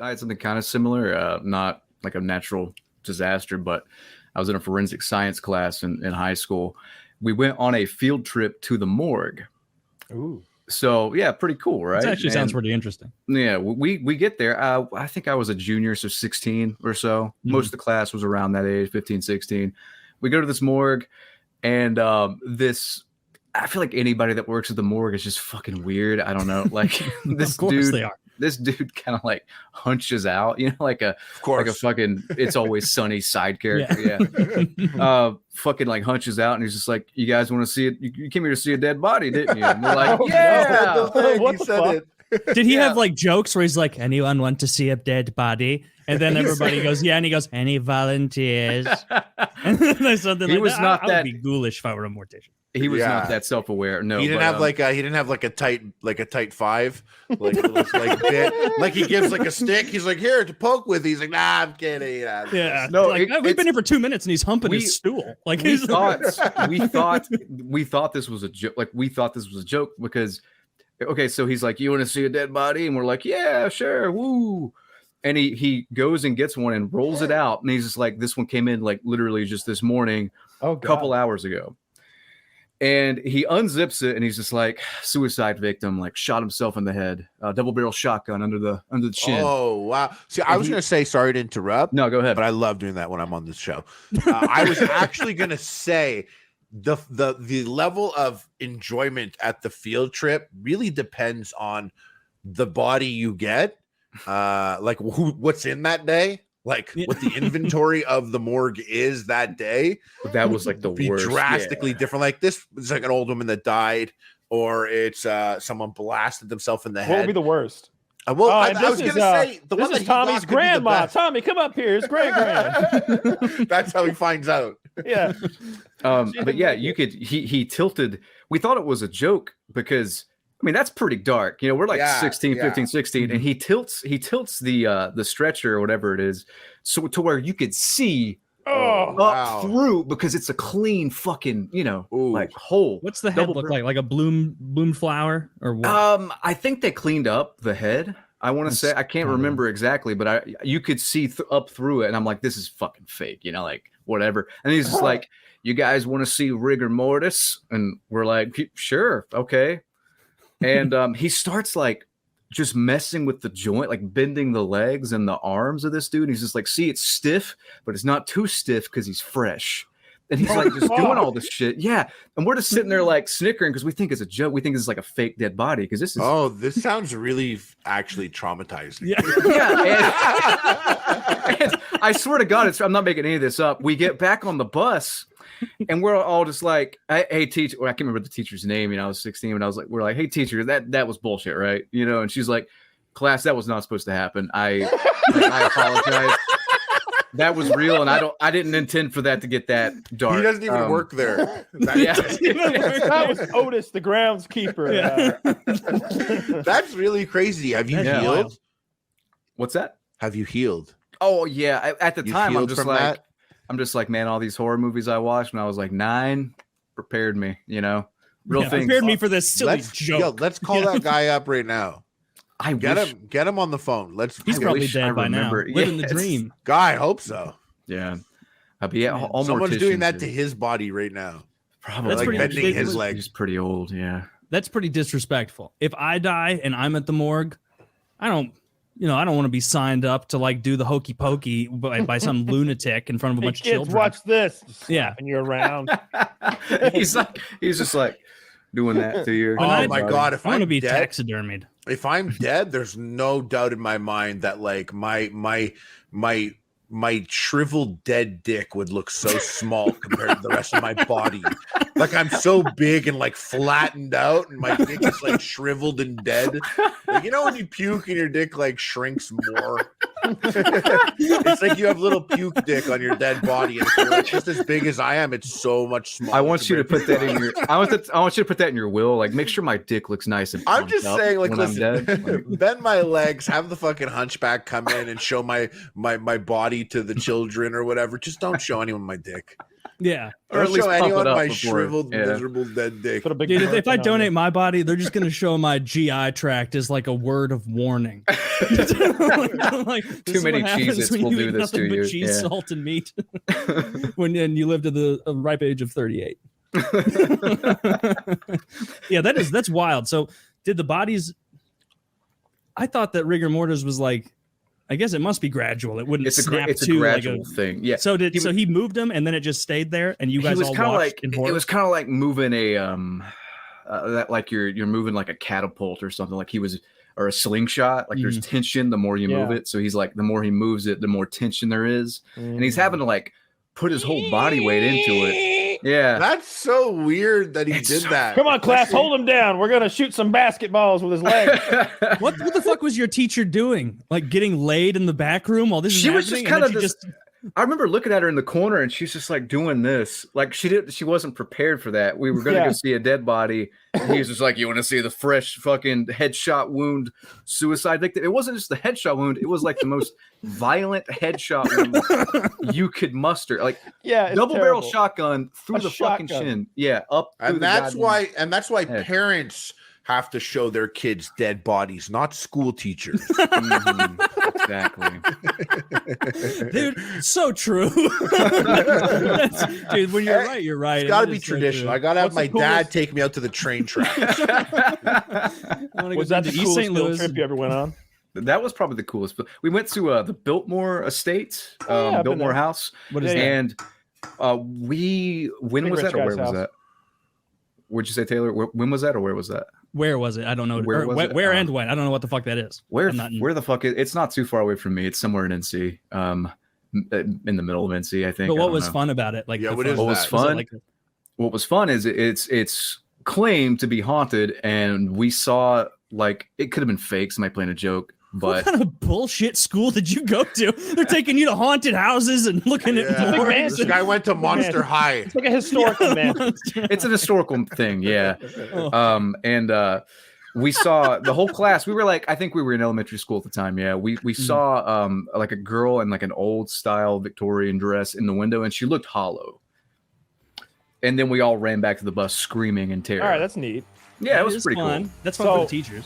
I had something kind of similar, not like a natural disaster, but I was in a forensic science class in high school. We went on a field trip to the morgue. Ooh. So yeah, pretty cool, right? That actually sounds pretty interesting. Yeah, we get there. I think I was a junior, so 16 or so. Most of the class was around that age, 15, 16. We go to this morgue, and this. I feel like anybody that works at the morgue is just fucking weird. I don't know, like this dude. They are. This dude kind of like hunches out, you know, like a fucking It's Always Sunny side character. Yeah. Fucking like hunches out, and he's just like, "You guys want to see it? You came here to see a dead body, didn't you?" And we're like, "Yeah." What the fuck? Did he have like jokes where he's like, "Anyone want to see a dead body?" And then everybody goes, "Yeah," and he goes, "Any volunteers?" And then something he like was that. not I that. would be ghoulish if I were a mortician. He was not that self-aware. No, he didn't have like a tight five, like a little like bit. Like he gives like a stick. He's like, here to poke with. He's like, nah, I'm kidding. Yeah, no, like, we've been here for 2 minutes and he's humping his stool. Like we thought this was a joke. Like we thought this was a joke because, okay, so he's like, you want to see a dead body? And we're like, yeah, sure, woo. And he goes and gets one and rolls it out, and he's just like, this one came in like literally just this morning, a couple hours ago. And he unzips it, and he's just like, suicide victim, like shot himself in the head, double barrel shotgun under the chin. Oh wow! See, I was gonna say, sorry to interrupt. No, go ahead. But I love doing that when I'm on this show. I was actually gonna say the level of enjoyment at the field trip really depends on the body you get, like what's in that day. Like what the inventory of the morgue is that day. That was like the worst. Drastically different. Like this was like an old woman that died, or it's someone blasted themselves in the head. What would be the worst? I was going to say the one is Tommy's grandma. Tommy, come up here. It's great grand. That's how he finds out. Yeah. But yeah, you could. He tilted. We thought it was a joke because. I mean, that's pretty dark. You know, we're like 16, 15, 16, and he tilts the stretcher or whatever it is, so to where you could see up through because it's a clean fucking, like hole. What's the head look like? Like a bloom flower or what? I think they cleaned up the head. I want to say I can't remember exactly, but you could see up through it, and I'm like, this is fucking fake, like whatever. And he's just like, you guys want to see rigor mortis? And we're like, sure, okay. And he starts like just messing with the joint, like bending the legs and the arms of this dude. He's just like, see, it's stiff, but it's not too stiff because he's fresh. And he's like just doing all this shit. Yeah. And we're just sitting there like snickering because we think it's a joke. We think it's like a fake dead body because this is. Oh, this sounds really actually traumatizing. Yeah. And I swear to God, I'm not making any of this up. We get back on the bus. And we're all just like, hey, teacher. Well, I can't remember the teacher's name. I was 16, and I was like, we're like, hey, teacher, that was bullshit, right? And she's like, class, that was not supposed to happen. I apologize. That was real, and I didn't intend for that to get that dark. He doesn't even work there. That was Otis, the groundskeeper. That's really crazy. Have you healed? What's that? Have you healed? Oh yeah. At the time, I'm just like, man, all these horror movies I watched when I was like 9 prepared me, real things. Prepared me for this silly joke. Let's call that guy up right now. Get him on the phone. He's probably dead by now. Living the dream. Guy, I hope so. Yeah. Someone's doing that to his body right now. Probably like bending his legs. He's pretty old, yeah. That's pretty disrespectful. If I die and I'm at the morgue, I don't want to be signed up to like do the hokey pokey by some lunatic in front of a bunch of children. Watch this. Yeah, and you're around. he's just like doing that to you. Oh my God! If I want to be dead, taxidermied. If I'm dead, there's no doubt in my mind that like my shriveled dead dick would look so small compared to the rest of my body. Like I'm so big and like flattened out, and my dick is like shriveled and dead. Like, when you puke and your dick like shrinks more. It's like you have little puke dick on your dead body, and if you're like just as big as I am, it's so much smaller. I want you to put that in your. I want you to put that in your will. Like, make sure my dick looks nice and. I'm just saying, like, listen, bend my legs, have the fucking hunchback come in and show my body to the children or whatever. Just don't show anyone my dick. Yeah. Or Or at least show pump it anyone up my before. shriveled, Yeah. miserable dead dick. Put a big Dude, if I curtain on donate it. my body, they're just gonna show my GI tract as like a word of warning. Like, this Too is many what happens Cheez-Its when will you do eat this nothing to but you. cheese, Yeah. salt, and meat when you live to the ripe age of 38. Yeah, that's wild. So did the bodies? I thought that rigor mortis was like, I guess it must be gradual. It wouldn't It's a snap it's a to gradual like a thing. Yeah. So He he moved them and then it just stayed there and you He guys was all kind of watched like in it horror? was kind of like moving a that like you're moving like a catapult or something. Like he was or a slingshot. Like there's tension the more you move Yeah. it. So he's like the more he moves it, the more tension there is, and he's having to like put his whole body weight into it. Yeah. That's so weird that he It's did so- that. Come on, class, hold him down. We're gonna shoot some basketballs with his legs. What the fuck was your teacher doing? Like getting laid in the back room while this is She was happening? just And then kind of she I remember looking at her in the corner and she's just like doing this. Like she wasn't prepared for that. We were gonna Yeah. go see a dead body. And he was just like, you want to see the fresh fucking headshot wound suicide victim? It wasn't just the headshot wound, it was like the most violent headshot wound you could muster. Like Yeah, it's double terrible. barrel shotgun through A the fucking shotgun. chin. Yeah, up through And the that's goddamn- why head. parents have to show their kids dead bodies, not school teachers. Mhm, exactly. dude, so true. Dude, when you're right, you're right. It's got to That be is so traditional. true. I got to have What's the my coolest- dad take me out to the train track. I wanna Was go that to the East coolest St. field Louis? trip you ever went on? That was probably the coolest. We went to the Biltmore Estate, Oh, yeah, I've been Biltmore there. House. What is Yeah, that? And when Big was rich that or where guy's was house. that? What'd you say, Taylor? When was that or where was that? Where was it? I don't know. Where was it? Where and when? I don't know what the fuck that is. Where I'm not in- where the fuck is it's not too far away from me. It's somewhere in NC. In the middle of NC, I think. But I what don't was know. fun about it? Like Yeah, the what is fun- What was that? fun? like What was fun is it's claimed to be haunted, and we saw like it could have been fake, somebody playing a joke, what but kind of bullshit school did you go to? They're taking you to haunted houses and looking Yeah. at big more. man. This guy went to Monster High. It's like a historical man. it's an historical thing, yeah. Oh. We saw the whole class. We were like, I think we were in elementary school at the time. Yeah, we saw like a girl in like an old style Victorian dress in the window, and she looked hollow. And then we all ran back to the bus screaming in terror. All right, that's neat. yeah, it That was is pretty fun. cool. That's fun for So- the teachers.